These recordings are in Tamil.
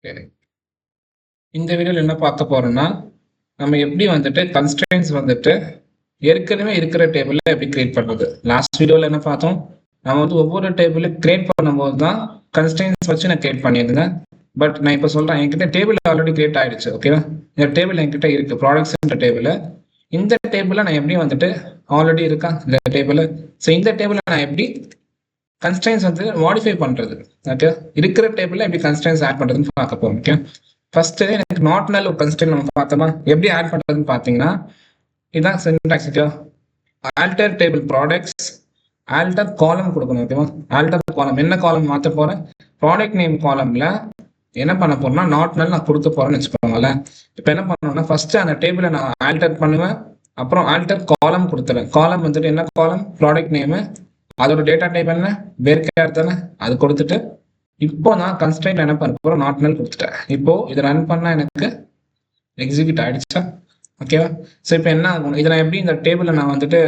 சரி. இந்த வீடியோல என்ன பார்க்க போறோம்னா, நம்ம எப்படி வந்துட்டு கன்ஸ்ட்ரெயின்ட்ஸ் வந்துட்டு ஏற்கனவே இருக்கிற டேபிள்ல எப்படி கிரியேட் பண்றது? லாஸ்ட் வீடியோல என்ன பார்த்தோம்? நம்ம வந்து ஒவ்வொரு டேபிள் கிரியேட் பண்ணும்போது தான் கன்ஸ்ட்ரெயின்ட்ஸ் வச்சு நான் கிரியேட் பண்ணியிருந்தேன். பட் நான் இப்ப சொல்றேன், என்கிட்ட டேபிள் ஆல்ரெடி கிரியேட் ஆயிடுச்சு. ஓகேவா? இந்த டேபிள் என்கிட்ட இருக்கு. ப்ராடக்ட்ஸ்ன்ற டேபிள். இந்த டேபிள்ல நான் எப்படி வந்துட்டு ஆல்ரெடி இருக்கா இந்த டேபிள். ஸோ இந்த டேபிள்ல நான் எப்படி கன்ஸ்ட்ரெயின்ட்ஸ் வந்து மாடிஃபை பண்றது? ஓகே, இருக்கிற டேபிள்ல எப்படி கன்ஸ்ட்ரெயின்ட்ஸ் ஆட் பண்றதுன்னு பார்க்க போறோம். ஓகே, ஃபர்ஸ்ட் எனக்கு நாட் நல் ஒரு கன்ஸ்ட்ரெயின்ட் நம்ம பார்த்தோமா, எப்படி ஆட் பண்றதுன்னு பார்த்தீங்கன்னா இதான் syntax. Okay, alter table products alter காலம் கொடுக்கணும். ஓகேவா? ஆல்டர் காலம் என்ன காலம் மாற்ற போறேன்? ப்ராடக்ட் நேம் காலம்ல என்ன பண்ண போறேன்னா நாட் நல் நான் கொடுக்க போறேன்னு வச்சுக்கோங்களேன். இப்போ என்ன பண்ணணும்னா ஃபர்ஸ்ட் அந்த டேபிளை நான் ஆல்டர் பண்ணுவேன். அப்புறம் ஆல்டர் காலம் கொடுத்துறேன். காலம் வந்துட்டு என்ன காலம்? Product name. அதோட டேட்டா டைப் என்ன? வேர்க்கேர் தானே, அது கொடுத்துட்டு இப்போ நான் கன்ஸ்ட்ரெயின்ட் என்ன பண்ண போறேன்? நாட் நல் கொடுத்துட்டேன். இப்போ இதை ரன் பண்ணா எனக்கு எக்ஸிக்யூட் ஆயிடுச்சா? ஓகேவா? ஸோ இப்போ என்ன ஆகும், இதை நான் எப்படி இந்த டேபிளில் நான் வந்துட்டு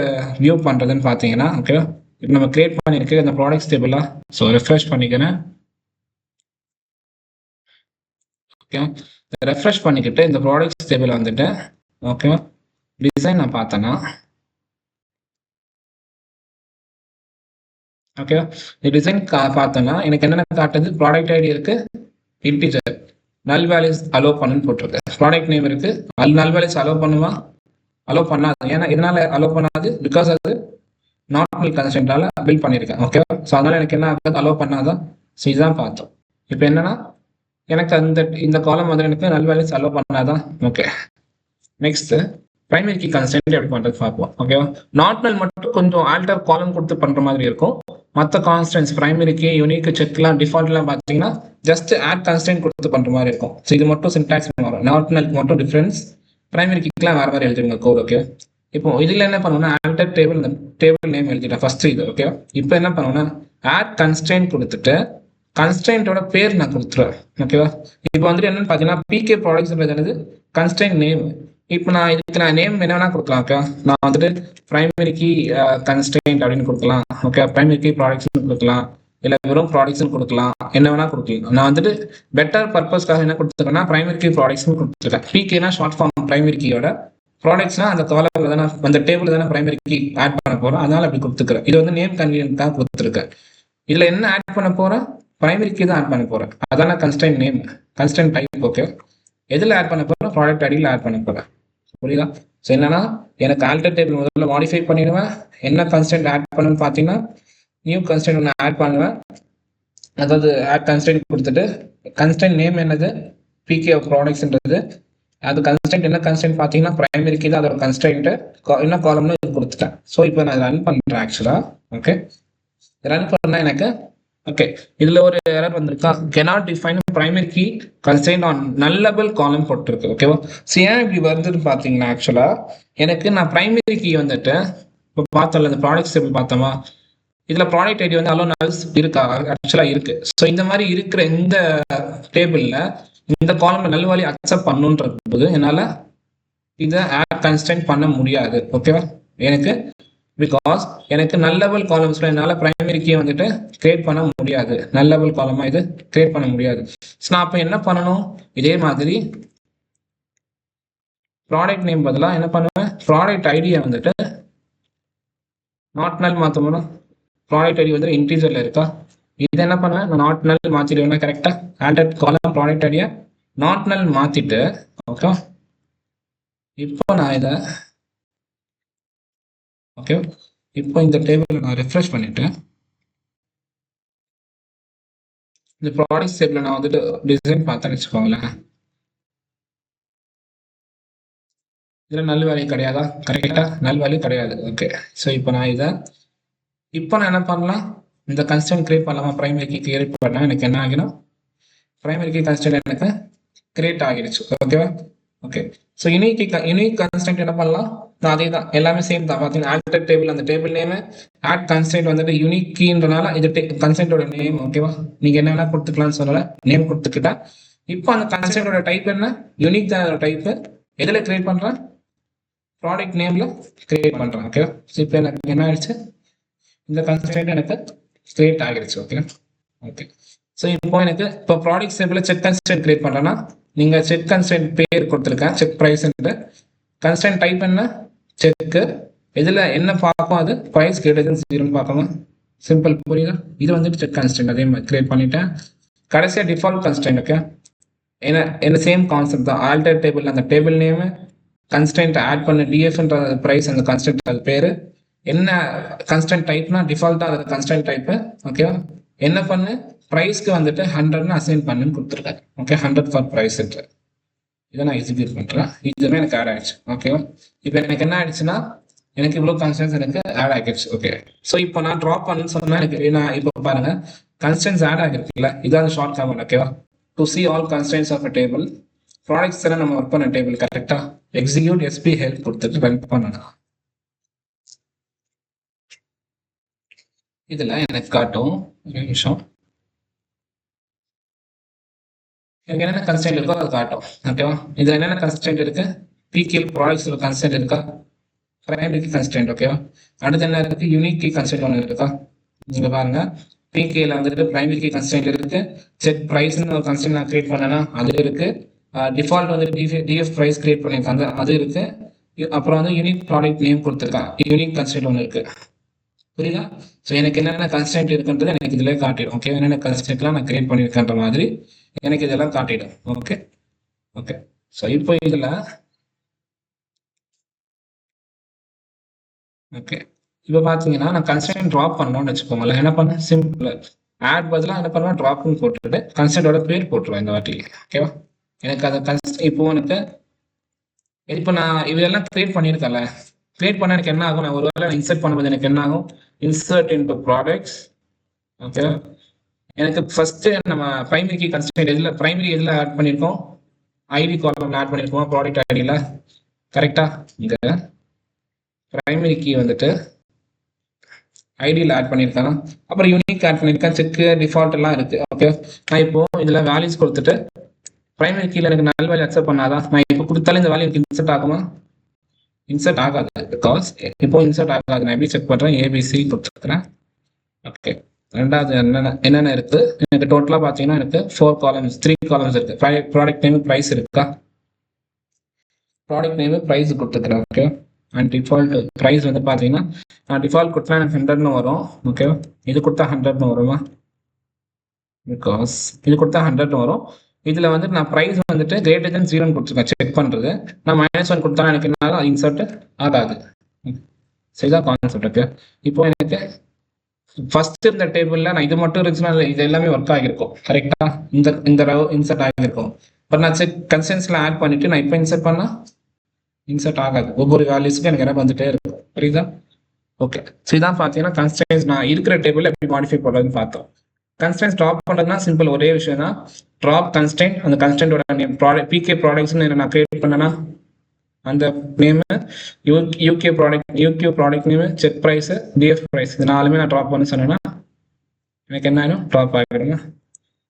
வியூ பண்ணுறதுன்னு பார்த்தீங்கன்னா, ஓகேவா, இப்போ நம்ம கிரியேட் பண்ணியிருக்கு இந்த ப்ராடக்ட்ஸ் டேபிளா. ஸோ ரெஃப்ரெஷ் பண்ணிக்கிறேன். ஓகே, ரெஃப்ரெஷ் பண்ணிக்கிட்டு இந்த ப்ராடக்ட்ஸ் டேபிள் வந்துட்டு ஓகேவா டிசைன் நான் பார்த்தேன்னா, ஓகேவா, இந்த டிசைன் பார்த்தோன்னா எனக்கு என்னென்ன காட்டுது? ப்ராடக்ட் ஐடி இருக்கு, இன்டிஜர், நல் வேல்யூஸ் அலோவ் பண்ணுன்னு போட்டிருக்கு. ப்ராடக்ட் நேம் இருக்கு, நல் வேல்யூஸ் அலோவ் பண்ணுமா? அலோவ் பண்ணாது. ஏன்னா இதனால அலோவ் பண்ணாது, பிகாஸ் அது நாட் நல் கன்ஸ்ட்ரெயின்ட்டால பில்ட் பண்ணியிருக்கேன். ஓகேவா? ஸோ அதனால எனக்கு என்ன ஆகுது? அலோவ் பண்ணாதான். ஸோ இதுதான் பார்த்தோம். இப்போ என்னன்னா எனக்கு இந்த காலம் வந்து எனக்கு நல் வேல்யூஸ் அலோவ் பண்ணாதான். Okay, next primary key constraint எப்படி பண்றது பார்ப்போம். ஓகேவா? நாட் நல் மட்டும் கொஞ்சம் ஆல்டர் காலம் கொடுத்து பண்ற மாதிரி இருக்கும். மற்ற கான்ஸ்டன்ட்ஸ் பிரைமரி கீ, யூனிக், செக்லாம், டிஃபால்ட்லாம் பார்த்தீங்கன்னா ஜஸ்ட் ஆட் கன்ஸ்ட்ரெயின்ட் கொடுத்து பண்ற மாதிரி இருக்கும். ஸோ இது மட்டும் சின்டாக்ஸ் வரும். நாட் நல்க்கு மட்டும் டிஃபரன்ஸ், பிரைமரி கீக்கெலாம் வேற மாதிரி எழுதிருங்க கோட். ஓகே, இப்போ இதுல என்ன பண்ணுவோம்னா ஆல்டர் டேபிள், இந்த டேபிள் நேம் எழுதிட்டேன் ஃபர்ஸ்ட் இது. ஓகே, இப்போ என்ன பண்ணுவோம்னா ஆட் கன்ஸ்ட்ரெயின்ட் கொடுத்துட்டு கன்ஸ்ட்ரெயின்ட்டோட பேர் நான் கொடுத்துருவேன். ஓகேவா? இப்போ வந்துட்டு என்னன்னு பார்த்தீங்கன்னா பிகே ப்ராடக்ட்ஸ் என்னது? Constraint name. இப்போ நான் இதுக்கு நான் நேம் என்ன வேணா கொடுக்கலாம். ஓகே, நான் வந்துட்டு பிரைமரி கீ கன்ஸ்ட்ரெயின்ட் அப்படின்னு கொடுக்கலாம். ஓகே, பிரைமரி கீ ப்ராடக்ட்ஸ் கொடுக்கலாம், இல்லை வெறும் ப்ராடக்ட்ஸ் கொடுக்கலாம், என்ன வேணா கொடுக்கலாம். நான் வந்துட்டு பெட்டர் பர்பஸ்க்காக என்ன கொடுத்துருக்கேன்னா பிரைமரி கீ ப்ராடக்ட்ஸ் கொடுத்துருக்கேன். பிகேனா ஷார்ட் ஃபார்ம் பிரைமரி கீயோட, ப்ராடக்ட்ஸ்னா அந்த காலம்ல தானே, அந்த டேபிள் தானே பிரைமரி கீ ஆட் பண்ண போறோம், அதனால அப்படி கொடுத்துருக்கேன். இது வந்து நேம் கன்வீனியன்ட் தான் கொடுத்துருக்கேன். இதுல என்ன ஆட் பண்ண போறேன்? பிரைமரி கீ தான் ஆட் பண்ண போறேன். அதான constraint name, constraint type. Okay, எதுல ஆட் பண்ண போறேன்? ப்ராடக்ட் ஐடியில் ஆட் பண்ண போறேன். புரியுதா? ஸோ என்னன்னா எனக்கு ஆல்டர் டேபிள் முதல்ல மாடிஃபை பண்ணிடுவேன். என்ன கன்ஸ்ட்ரெயின்ட் ஆட் பண்ணணும்னு பார்த்தீங்கன்னா நியூ கன்ஸ்ட்ரெயின்ட் ஒன்று ஆட் பண்ணுவேன். அதாவது ஆட் கன்ஸ்ட்ரெயின்ட் கொடுத்துட்டு கன்ஸ்ட்ரெயின்ட் நேம் என்னது? பிகே ப்ராடக்ட்ஸ்ன்றது. அது கன்ஸ்ட்ரெயின்ட் என்ன கன்ஸ்ட்ரெயின்ட் பார்த்தீங்கன்னா பிரைமரி கீ தான் அதோட கன்ஸ்ட்ரெயின்ட். என்ன காலம்னு கொடுத்துட்டேன். ஸோ இப்போ நான் ரன் பண்ணுறேன் ஆக்சுவலா. ஓகே, ரன் பண்ணா எனக்கு ஓகே இதுல ஒரு எரர் வந்திருக்கா? cannot define primary key constraint on nullable column போட்டிருக்கு. ஓகேவா? ஸோ ஏன் இப்படி வருதுன்னு பார்த்தீங்கன்னா ஆக்சுவலா எனக்கு நான் பிரைமரி கீ வந்துட்டு இப்போ பார்த்தோம்ல இந்த ப்ராடக்ட்ஸ் டேபிள் பார்த்தோமா, இதுல ப்ராடக்ட் ஐடி வந்து அலோ நல்ஸ் இருக்கா? ஆக்சுவலா இருக்கு. ஸோ இந்த மாதிரி இருக்கிற இந்த டேபிள்ல இந்த காலம்ல நல் வேல்யூ அக்செப்ட் பண்ணுன்றது போது என்னால இதை ஆட் கன்ஸ்ட்ரெயின்ட் பண்ண முடியாது. ஓகேவா? எனக்கு பிகாஸ் எனக்கு நல் லெவல் காலம்ஸ்ல என்னால் பிரைமரி கீ வந்துட்டு கிரியேட் பண்ண முடியாது. நல் லெவல் காலமா இது கிரியேட் பண்ண முடியாது. ஸோ நான் அப்போ என்ன பண்ணணும்? இதே மாதிரி ப்ராடக்ட் நேம் பதிலாக என்ன பண்ணுவேன்? ப்ராடக்ட் ஐடியை வந்துட்டு நாட் நல் மாற்றணும். ப்ராடக்ட் ஐடி வந்து இன்டீஜர்ல இருக்கா? இது என்ன பண்ணுவேன்? நான் நாட் நல் மாற்றிடுவேன். கரெக்டா ஆல்டர் காலம் ப்ராடக்ட் ஐடியை நாட் நல் மாற்றிட்டு ஓகே இப்போ நான் இதை ஓகே இப்போ இந்த டேபிள் நான் ரெஃப்ரெஷ் பண்ணிட்டு இந்த ப்ராடக்ட்ஸ் டேபிள் நான் வந்துட்டு டிசைன் பார்த்தேன்னு வச்சுக்கோங்களேன். இதில் நல் வேல்யூ கிடையாதா? கரெக்டா நல் வேல்யூ கிடையாது. ஓகே, ஸோ இப்போ நான் இதை நான் என்ன பண்ணலாம்? இந்த கன்ஸ்டன்ட் கிரியேட் பண்ணலாமா? பிரைமரி கீ கிரியேட் பண்ணால் எனக்கு என்ன ஆகிடும்? பிரைமரி கீ கன்ஸ்டன்ட் எனக்கு கிரியேட் ஆகிடுச்சு. ஓகேவா? ஓகே, ஸோ யூனிக் கன்ஸ்டன்ட் என்ன பண்ணலாம்? நான் அதே தான், எல்லாமே சேம் தான். பார்த்தீங்கன்னா ஆல்டர் டேபிள், அந்த டேபிள் நேம் ஆட் கன்ஸ்டன்ட் வந்துட்டு யூனிக் கீன்றனால இது கன்ஸ்டன்டோட நேம். ஓகேவா? நீங்கள் என்ன வேணா கொடுத்துக்கலாம்னு சொல்லலை, நேம் கொடுத்துக்கிட்டா. இப்போ அந்த கன்ஸ்டன்டோட டைப் என்ன? யூனிக் தான் அதோட டைப்பு. எதில் கிரியேட் பண்ணுறேன்? ப்ராடக்ட் நேம்ல கிரியேட் பண்ணுறேன். ஓகேவா? ஸோ இப்போ எனக்கு என்ன ஆயிடுச்சு? இந்த கன்ஸ்டன்ட் எனக்கு கிரியேட் ஆகிடுச்சு. ஓகே ஓகே ஸோ இப்போ எனக்கு இப்போ ப்ராடக்ட் டேபிளில் செக் கன்ஸ்டன்ட் கிரியேட் பண்ணுறேன்னா நீங்கள் செக் கன்ஸ்டன்ட் பேர் கொடுத்துருக்கேன், செக் ப்ரைஸ்ன்ட்டு. கன்ஸ்டன்ட் டைப் என்ன, செக்கு. இதில் என்ன பார்ப்போம், அது ப்ரைஸ் கிரேட்டர் தென் 0 பார்க்கணும். சிம்பிள், புரியுதா? இது வந்துட்டு செக் கன்ஸ்டன்ட் அதே மாதிரி கிரியேட் பண்ணிட்டேன். கடைசியாக டிஃபால்ட் கன்ஸ்டன்ட். ஓகே, என்ன சேம் கான்செப்ட் தான். ஆல்டர் டேபிள் அந்த டேபிள் நேமு, கன்ஸ்டன்ட் ஆட் பண்ண டிஎஃப்ன்ற ப்ரைஸ், அந்த கன்ஸ்டன்ட் அது பேர். என்ன கன்ஸ்டன்ட் டைப்னா டிஃபால்ட்டாக அது கன்ஸ்டன்ட் டைப்பு. ஓகேவா? என்ன பண்ணு, ப்ரைஸ்க்கு வந்துட்டு 100ன்னு அசைன் பண்ணுன்னு கொடுத்துருக்காரு. Okay, 100 for price. இதை நான் எக்ஸிக்யூட் பண்ணுறேன். இதுவுமே எனக்கு ஆட் ஆகிடுச்சு. ஓகேவா? இப்போ எனக்கு என்ன ஆயிடுச்சுன்னா, எனக்கு இவ்வளோ கன்ஸ்டன்ஸ் எனக்கு ஆட் ஆகிடுச்சு. ஓகே, ஸோ இப்போ நான் ட்ராப் பண்ணுன்னு சொன்னால் எனக்கு நான் இப்போ பாருங்க கன்ஸ்டன்ஸ் ஆட் ஆகிருக்குல்ல, இதான் ஷார்ட் கமெண்ட். ஓகேவா? To see all constants of a table, products எல்லாம் நம்ம ஒர்க் பண்ண டேபிள் கரெக்டாக எக்ஸிக்யூட் எஸ்பி ஹெல்ப் கொடுத்துட்டு ரன் பண்ணணும். இதில் எனக்கு காட்டும், ஒரு நிமிஷம், எனக்கு என்னென்ன கன்ஸ்டன்ட் இருக்கோ அது காட்டும். ஓகேவா? இதில் என்னென்ன கன்ஸ்டன்ட் இருக்கு, பிகே ப்ராடக்ட்ஸ் கன்ஸ்டன்ட் இருக்கா, பிரைமரி கீ கன்ஸ்டன்ட். ஓகேவா? அடுத்து என்ன இருக்கு, யூனிக் கீ கன்ஸ்டன்ட் ஒன்று இருக்கா. நீங்க பாருங்க, பிகேல வந்துட்டு பிரைமரி கீ கன்ஸ்டன்ட் இருக்கு, செக் ப்ரைஸ்ன்னு ஒரு கன்ஸ்டன்ட் நான் கிரியேட் பண்ணேன்னா அது இருக்கு, டிஃபால்ட் வந்துட்டு டிஎஃப் ப்ரைஸ் கிரியேட் பண்ணியிருக்காங்க அது இருக்கு, அப்புறம் வந்து யூனிக் ப்ராடக்ட் நேம் கொடுத்துருக்கான், யூனிக் கன்ஸ்டன்ட் ஒன்று இருக்கு. புரியுதா? ஸோ எனக்கு என்னென்ன கன்ஸ்டன்ட் இருக்குன்றது எனக்கு இதிலே காட்டிடும். ஓகே, என்னென்ன கன்ஸ்டன்ட்லாம் நான் கிரியேட் பண்ணியிருக்கேன்ற மாதிரி எனக்கு இதெல்லாம் காட்டிடும். ஓகே ஓகே, ஸோ இப்போ இதில் ஓகே இப்போ பார்த்தீங்கன்னா நான் கன்ஸ்டன்ட் ட்ராப் பண்ணோன்னு வச்சுக்கோங்களேன். என்ன பண்ணேன், சிம்பிள் ஆட் பதிலாக என்ன பண்ணுவேன், ட்ராப்னு போட்டுட்டு கன்ஸ்டன்டோட பேர் போட்டுருவேன் இந்த வாட்டி. ஓகேவா? எனக்கு அதை இப்போ எனக்கு இப்போ நான் இதெல்லாம் கிரியேட் பண்ணியிருக்கேன்ல, கிரியேட் பண்ண எனக்கு என்ன ஆகும், நான் ஒருவேளை நான் இன்சர்ட் பண்ணும்போது எனக்கு என்ன ஆகும், இன்சர்ட் இன்டு ப்ராடக்ட்ஸ். ஓகே, எனக்கு ஃபர்ஸ்ட் நம்ம பிரைமரி கீ கன்ஸ்டன்ட் எதில், பிரைமரி எதில் ஆட் பண்ணியிருக்கோம், ஐடி காலம்ல ஆட் பண்ணியிருக்கோம், ப்ராடக்ட் ஐடியில். கரெக்டா? இங்கே பிரைமரி கீ வந்துட்டு ஐடியில் ஆட் பண்ணியிருக்கேன், அப்புறம் யூனிக் ஆட் பண்ணியிருக்கேன், செக்கு டிஃபால்ட் எல்லாம் இருக்கு. ஓகே, நான் இப்போ இதில் வேல்யூஸ் கொடுத்துட்டு பிரைமரி கீழ எனக்கு நல் வேல்யூ அக்செப்ட் பண்ணாதான் நான் இப்போ கொடுத்தாலும் இந்த வேல்யூ இன்சர்ட் ஆகுமா, இன்சர்ட் ஆகாது. பிகாஸ் இப்போ இன்சர்ட் ஆகாது. நான் எப்படி செக் பண்ணுறேன், ஏபிசி கொடுத்துருக்குறேன். ஓகே, ரெண்டாவது என்னென்ன இருக்கு, எனக்கு டோட்டலாக பார்த்தீங்கன்னா எனக்கு 4 காலம்ஸ் 3 காலம்ஸ் இருக்கு. ப்ராடக்ட் நேம் ப்ரைஸ் இருக்கா, ப்ராடக்ட் நேம் ப்ரைஸ் கொடுத்துருக்குறேன். ஓகே, அண்ட் டிஃபால்ட் ப்ரைஸ் வந்து பார்த்தீங்கன்னா நான் டிஃபால்ட் கொடுத்தா எனக்கு 100ன்னு வரும். ஓகே, இது கொடுத்தா 100ன்னு வருமா, பிகாஸ் இது கொடுத்தா 100ன்னு வரும். இதில் வந்து நான் ப்ரைஸ் வந்துட்டு கிரேட்டர் தென் 0 கொடுத்துருக்கேன் செக் பண்ணுறது. நான் -1 கொடுத்தா எனக்கு என்ன இன்சர்ட் ஆகாது. சரிதான் கான்செப்ட். ஓகே, இப்போ எனக்கு ஃபர்ஸ்ட் இருந்த டேபிளில் நான் இது மட்டும் இருந்துச்சுன்னா இது எல்லாமே ஒர்க் ஆகிருக்கும். கரெக்டா? இந்த ரோ இன்சர்ட் ஆகிருக்கும். பட் நான் செக் கன்ஸ்டன்ஸ்ல ஆட் பண்ணிட்டு நான் இப்போ இன்சர்ட் பண்ணா இன்சர்ட் ஆகாது. ஒவ்வொரு வேல்யூஸ்க்கும் எனக்கு என்ன வந்துட்டே இருக்கும். புரியுதா? ஓகே, ஸோ இதான் பார்த்தீங்கன்னா கன்ஸ்டன்ஸ் நான் இருக்கிற டேபிள் எப்படி மாடிஃபை பண்ணுறதுன்னு பார்த்தோம். கன்ஸ்டன்ஸ் ட்ராப் பண்ணுறதுனா சிம்பிள், ஒரே விஷயம் தான். ட்ராப் கன்ஸ்டன்ட், அந்த கன்ஸ்டன்டோட நேம் ப்ராடக்ட் பிகே ப்ராடக்ட்ஸ்னு நான் கிரியேட் பண்ணேன்னா அந்த name, UK product name, check price, DF price, இது நாலுமே நான் ட்ராப் பண்ண சொன்னேன்னா எனக்கு என்ன ஆகும், ட்ராப் ஆகிடுங்க.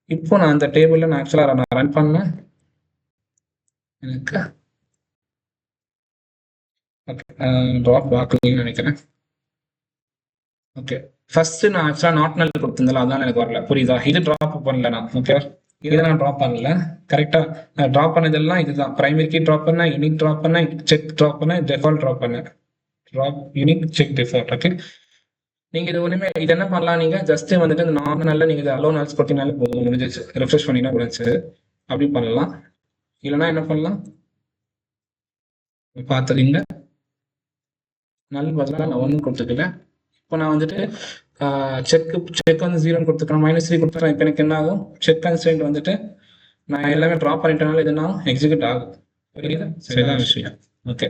இப்போ நான் அந்த டேபிளில் நான் ஆக்சுவலாக நான் ரன் பண்ணேன், எனக்கு ஓகே ட்ராப் ஆகலன்னு நினைக்கிறேன். ஓகே, ஃபர்ஸ்ட் நான் ஆக்சுவலாக நாட் நல் கொடுத்துருந்தல, அதான் எனக்கு வரல. புரியுதா? இது ட்ராப் பண்ணல நான். ஓகே, இதை நான் ட்ராப் பண்ணல. கரெக்டா? நான் ட்ராப் பண்ணதெல்லாம் இதுதான். பிரைமரி கீ ட்ராப் பண்ணேன், யூனிக் ட்ராப் பண்ணேன், செக் ட்ராப் பண்ணேன், டிஃபால்ட் ட்ராப் பண்ணேன். Drop unique, check, default. Okay, நீங்க இது ஒண்ணுமே இது என்ன பண்ணலாம், நீங்க ஜஸ்ட் வந்துட்டு இந்த நார்மல்ல நீங்க இது அலோ நல்ஸ் கொடுத்தீங்கனாலே போதும், முடிஞ்சிச்சு. ரெஃப்ரெஷ் பண்ணினா முடிஞ்சு. அப்படி பண்ணலாம். இல்லைன்னா என்ன பண்ணலாம், பார்த்துறீங்க நல் பதிலாக நான் 1 கொடுத்துக்கிறேன். இப்போ நான் வந்துட்டு செக் வந்து 0 கொடுத்துக்கிறேன், -3 கொடுத்துக்கிறேன். இப்போ எனக்கு என்ன ஆகும், செக் கன்ஸ்டன்ட் வந்துட்டு நான் எல்லாமே ட்ராப் பண்ணிட்டனால இதுனா எக்ஸிக்யூட் ஆகும். புரியுதா? சரிதான் விஷயம். ஓகே.